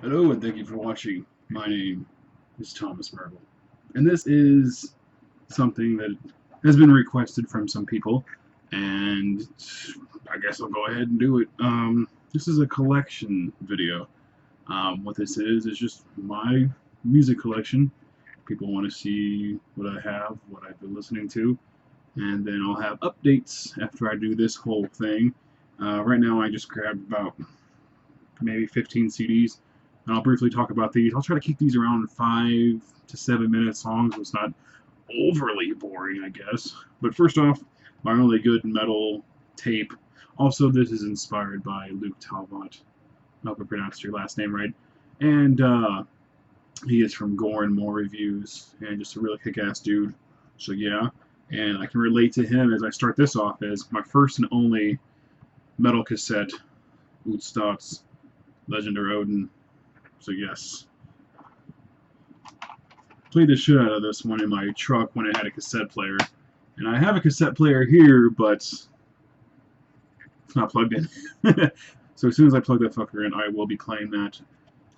Hello and thank you for watching. My name is Thomas Merble, and this is something that has been requested from some people, and I guess I'll go ahead and do it. This is a collection video. What this is just my music collection. People want to see what I have, what I've been listening to, and then I'll have updates after I do this whole thing. Right now I just grabbed about maybe 15 CDs. And I'll briefly talk about these. I'll try to keep these around 5 to 7 minute songs, so it's not overly boring, I guess. But first off, my really good metal tape. Also, this is inspired by Luke Talbot. I hope I pronounced your last name right. And he is from Gore and More Reviews, and just a really kick-ass dude. So yeah, and I can relate to him as I start this off as my first and only metal cassette, Utstot's Legend of Odin. So yes, played the shit out of this one in my truck when it had a cassette player. And I have a cassette player here, but it's not plugged in. So as soon as I plug that fucker in, I will be playing that.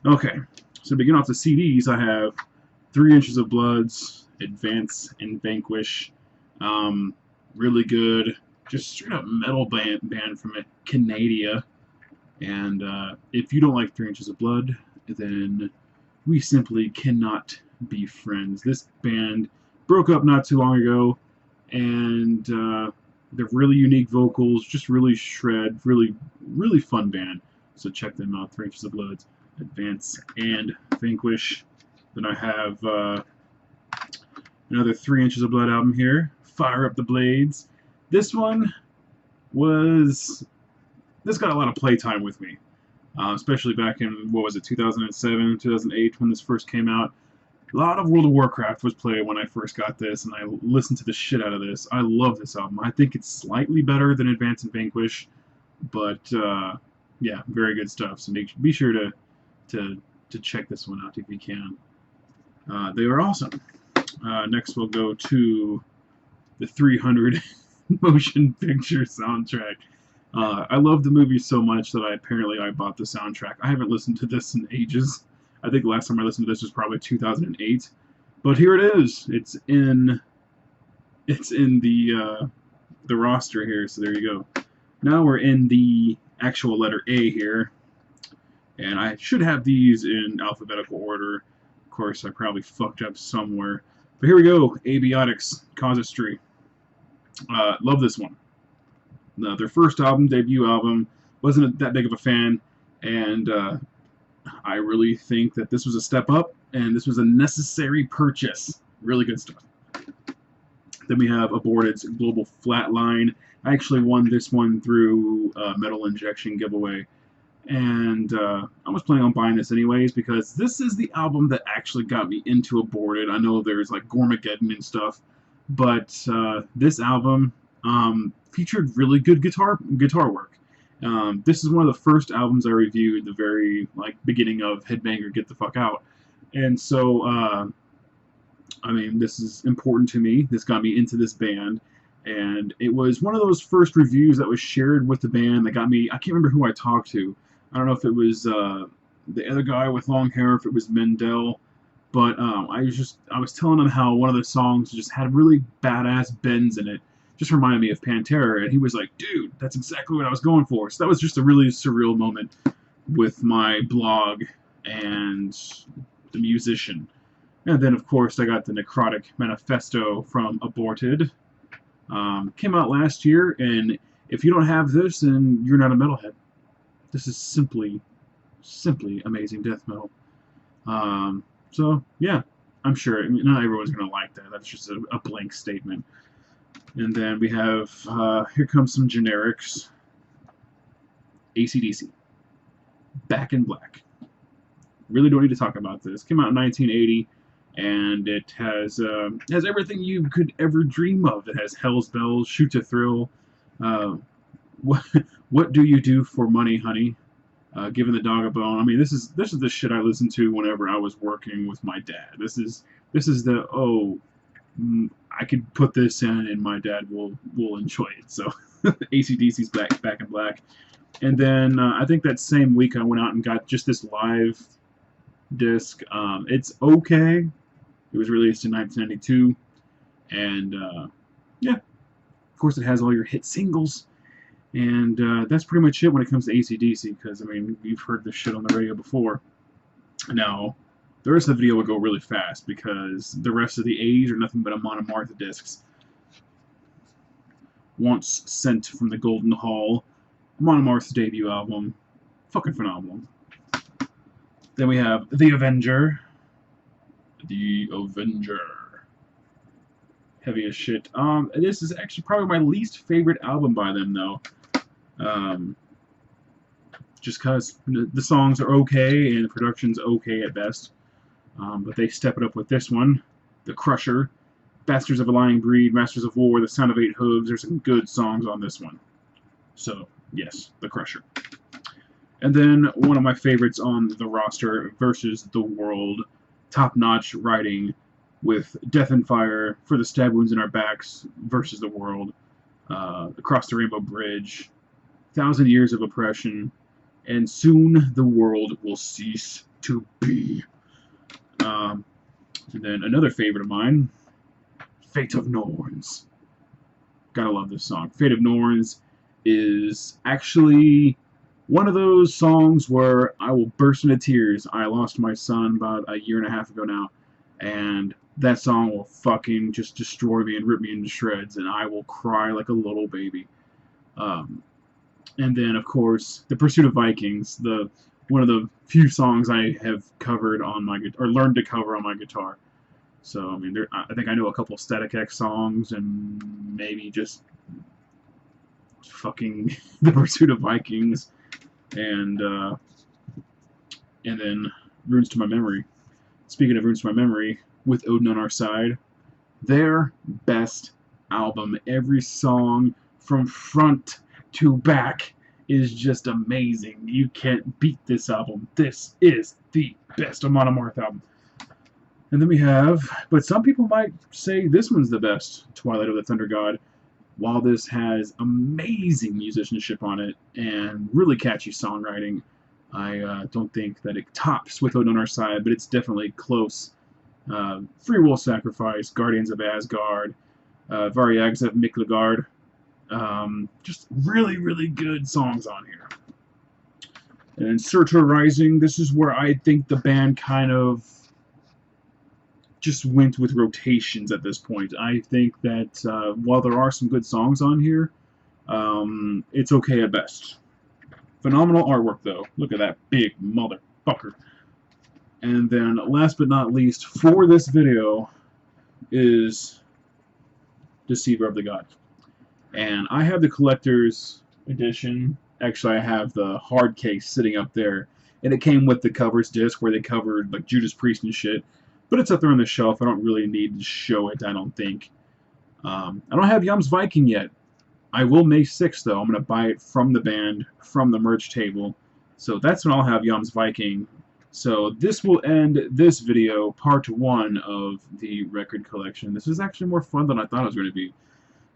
Okay, so to begin off the CDs, I have 3 Inches of Bloods, Advance, and Vanquish. Really good, just straight up metal band from Canada. And if you don't like 3 Inches of Blood, then we simply cannot be friends. This band broke up not too long ago, and they're really unique vocals, just really shred, really fun band. So check them out, 3 Inches of Blood, Advance, and Vanquish. Then I have another 3 Inches of Blood album here, Fire Up the Blades. This got a lot of playtime with me. Especially back in, 2007, 2008, when this first came out. A lot of World of Warcraft was played when I first got this, and I listened to the shit out of this. I love this album. I think it's slightly better than Advance and Vanquish, but yeah, very good stuff. So be sure to check this one out if you can. They are awesome. Next we'll go to the 300 motion picture soundtrack. I love the movie so much that I bought the soundtrack. I haven't listened to this in ages. I think the last time I listened to this was probably 2008. But here it is. It's in the roster here. So there you go. Now we're in the actual letter A here, and I should have these in alphabetical order. Of course, I probably fucked up somewhere. But here we go. Abiotics, Casuistry. Love this one. Their first album, debut album, wasn't that big of a fan, and I really think that this was a step up, and this was a necessary purchase. Really good stuff. Then we have Aborted's Global Flatline. I actually won this one through Metal Injection giveaway, and I was planning on buying this anyways because this is the album that actually got me into Aborted. I know there's like Gormageddon and stuff, but this album featured really good guitar work. This is one of the first albums I reviewed, the very beginning of Headbanger Get the Fuck Out, and so I mean, this is important to me. This got me into this band, and it was one of those first reviews that was shared with the band that got me. I can't remember who I talked to. I don't know if it was the other guy with long hair, if it was Mendel, but I was telling him how one of the songs just had really badass bends in it. Just reminded me of Pantera, and he was like, dude, that's exactly what I was going for. So that was just a really surreal moment with my blog and the musician. And then, of course, I got the Necrotic Manifesto from Aborted. Came out last year, and if you don't have this, then you're not a metalhead. This is simply amazing death metal. So, yeah, I'm sure not everyone's going to like that. That's just a blank statement. And then we have, here comes some generics. AC/DC. Back in Black. Really don't need to talk about this. Came out in 1980, and it has everything you could ever dream of. It has Hell's Bells, Shoot to Thrill, what Do You Do for Money, Honey? Giving the Dog a Bone. I mean, this is the shit I listened to whenever I was working with my dad. This is the I could put this in and my dad will enjoy it. So AC/DC's Back in Black. And then I think that same week I went out and got just this live disc. It's okay. It was released in 1992, and yeah, of course it has all your hit singles, and that's pretty much it when it comes to AC/DC, because, I mean, you've heard this shit on the radio before. Now, the rest of the video will go really fast, because the rest of the A's are nothing but Amon Amarth discs. Once sent from the Golden Hall, Amon Amarth's debut album. Fucking phenomenal. Then we have The Avenger. The Avenger. Heavy as shit. This is actually probably my least favorite album by them, though. Just because the songs are okay and the production's okay at best. But they step it up with this one, The Crusher, Bastards of a Lying Breed, Masters of War, The Sound of Eight Hooves. There's some good songs on this one. So, yes, The Crusher. And then one of my favorites on the roster, Versus the World. Top-notch writing with Death and Fire, For the Stab Wounds in Our Backs, Versus the World, Across the Rainbow Bridge, 1,000 Years of Oppression, and Soon the World Will Cease to Be. And then another favorite of mine, Fate of Norns. Gotta love this song. Fate of Norns is actually one of those songs where I will burst into tears. I lost my son about a year and a half ago now, and that song will fucking just destroy me and rip me into shreds, and I will cry like a little baby. And then, of course, The Pursuit of Vikings, one of the few songs I have covered on my or learned to cover on my guitar. So, I mean, I think I know a couple Static X songs, and maybe just fucking The Pursuit of Vikings, and then Runes to My Memory. Speaking of Runes to My Memory, With Odin on Our Side, their best album. Every song from front to back is just amazing. You can't beat this album. This is the best Amon Amarth album. And then we have, but some people might say this one's the best, Twilight of the Thunder God. While this has amazing musicianship on it and really catchy songwriting, I don't think that it tops With Odin on Our Side, but it's definitely close. Free Will Sacrifice, Guardians of Asgard, Variags of Miklagard. Just really, really good songs on here. And Surtur Rising, this is where I think the band kind of just went with rotations at this point. I think that while there are some good songs on here, it's okay at best. Phenomenal artwork, though. Look at that big motherfucker. And then, last but not least, for this video, is Deceiver of the Gods. And I have the collector's edition. Actually, I have the hard case sitting up there. And it came with the covers disc where they covered like Judas Priest and shit. But it's up there on the shelf. I don't really need to show it, I don't think. I don't have Yum's Viking yet. I will May 6th, though. I'm going to buy it from the band, from the merch table. So that's when I'll have Yum's Viking. So this will end this video, part 1 of the record collection. This is actually more fun than I thought it was going to be.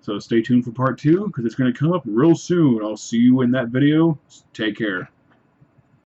So stay tuned for part 2, because it's going to come up real soon. I'll see you in that video. Take care.